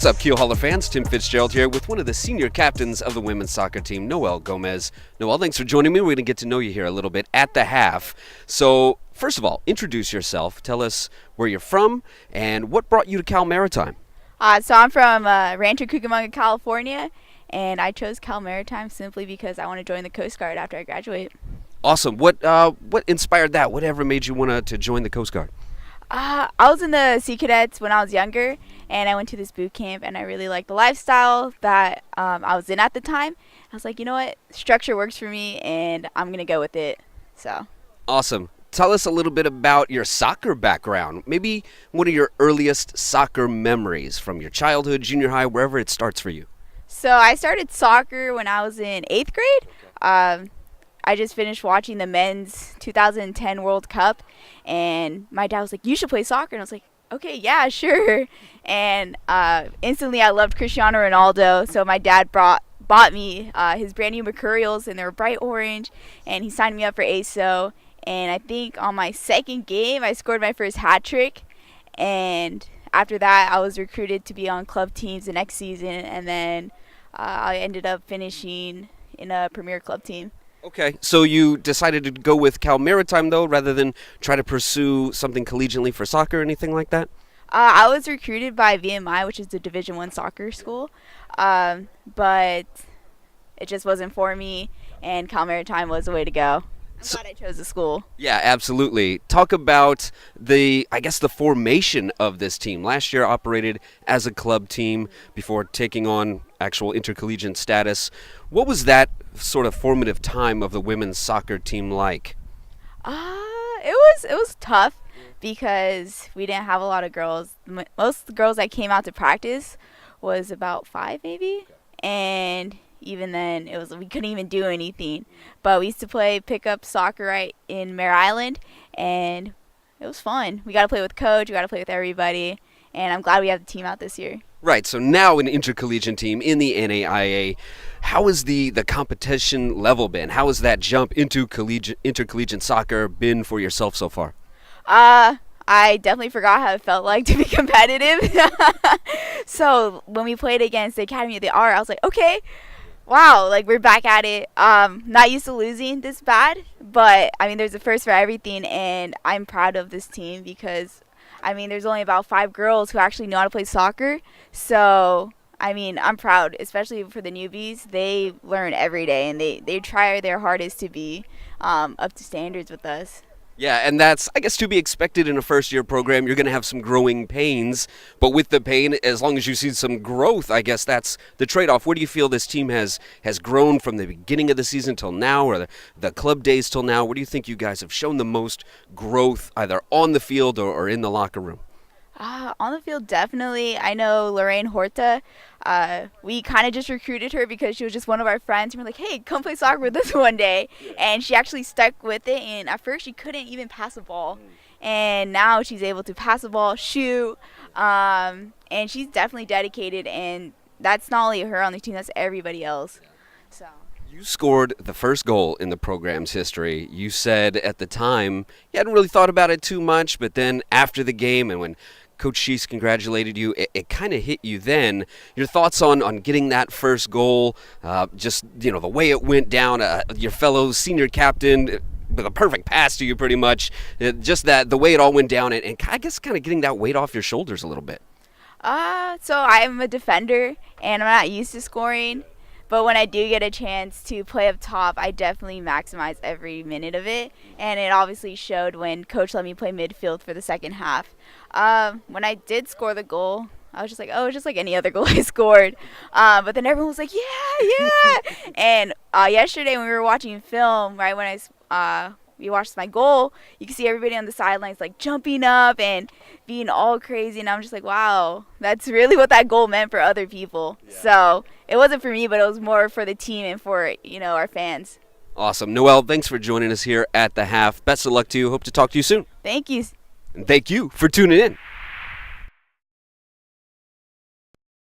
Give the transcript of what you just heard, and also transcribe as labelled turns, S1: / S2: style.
S1: What's up, Keel Hauler fans? Tim Fitzgerald here with one of the senior captains of the women's soccer team, Noelle Gomez. Noelle, thanks for joining me. We're going to get to know you here a little bit at the half. So, first of all, introduce yourself. Tell us where you're from and what brought you to Cal Maritime.
S2: So I'm from Rancho Cucamonga, California, and I chose Cal Maritime simply because I want to join the Coast Guard after I graduate.
S1: Awesome. What inspired that? Whatever made you want to join the Coast Guard?
S2: I was in the Sea Cadets when I was younger, and I went to this boot camp, and I really liked the lifestyle that I was in at the time. I was like, you know what? Structure works for me, and I'm going to go with it. So.
S1: Awesome. Tell us a little bit about your soccer background. Maybe one of your earliest soccer memories from your childhood, junior high, wherever it starts for you.
S2: So I started soccer when I was in 8th grade. I just finished watching the men's 2010 World Cup, and my dad was like, you should play soccer. And I was like, okay, yeah, sure. And instantly I loved Cristiano Ronaldo, so my dad bought me his brand new Mercurials, and they were bright orange, and he signed me up for ASO. And I think on my second game, I scored my first hat trick. And after that, I was recruited to be on club teams the next season, and then I ended up finishing in a premier club team.
S1: Okay, so you decided to go with Cal Maritime, though, rather than try to pursue something collegiately for soccer or anything like that?
S2: I was recruited by VMI, which is the Division I soccer school, but it just wasn't for me, and Cal Maritime was the way to go. I'm glad I chose the school.
S1: Yeah, absolutely. Talk about the formation of this team. Last year operated as a club team before taking on actual intercollegiate status. What was that sort of formative time of the women's soccer team like?
S2: It was tough because we didn't have a lot of girls. Most of the girls that came out to practice was about 5 maybe, and even then we couldn't even do anything. But we used to play pickup soccer right in Mare Island, and it was fun. We got to play with coach, we got to play with everybody, and I'm glad we have the team out this year.
S1: Right, so now an intercollegiate team in the NAIA. How has the competition level been? How has that jump into intercollegiate soccer been for yourself so far?
S2: I definitely forgot how it felt like to be competitive. So when we played against the Academy of the Art, I was like, okay, wow, like we're back at it. Not used to losing this bad, but I mean, there's a first for everything, and I'm proud of this team because I mean, there's only about 5 girls who actually know how to play soccer. So, I mean, I'm proud, especially for the newbies. They learn every day, and they try their hardest to be up to standards with us.
S1: Yeah, and that's, I guess, to be expected in a first-year program. You're going to have some growing pains, but with the pain, as long as you see some growth, I guess that's the trade-off. Where do you feel this team has grown from the beginning of the season till now, or the club days till now? Where do you think you guys have shown the most growth, either on the field or in the locker room?
S2: On the field, definitely. I know Lorraine Horta. We kind of just recruited her because she was just one of our friends. And we're like, hey, come play soccer with us one day. And she actually stuck with it. And at first, she couldn't even pass a ball. And now she's able to pass a ball, shoot. And she's definitely dedicated. And that's not only her on the team, that's everybody else. So.
S1: You scored the first goal in the program's history. You said at the time you hadn't really thought about it too much, but then after the game and when Coach Sheese congratulated you, it kind of hit you then. Your thoughts on getting that first goal, just, the way it went down, your fellow senior captain with a perfect pass to you pretty much, just the way it all went down, and I guess kind of getting that weight off your shoulders a little bit.
S2: So I'm a defender, and I'm not used to scoring. But when I do get a chance to play up top, I definitely maximize every minute of it. And it obviously showed when Coach let me play midfield for the second half. When I did score the goal, I was just like, oh, it's just like any other goal I scored. But then everyone was like, yeah. And yesterday when we were watching film, right when we watched my goal, you can see everybody on the sidelines like jumping up and being all crazy, and I'm just like, wow, that's really what that goal meant for other people. Yeah. So it wasn't for me, but it was more for the team and for our fans.
S1: Awesome. Noelle, thanks for joining us here at the half. Best of luck to you. Hope to talk to you soon.
S2: Thank you.
S1: And thank you for tuning in.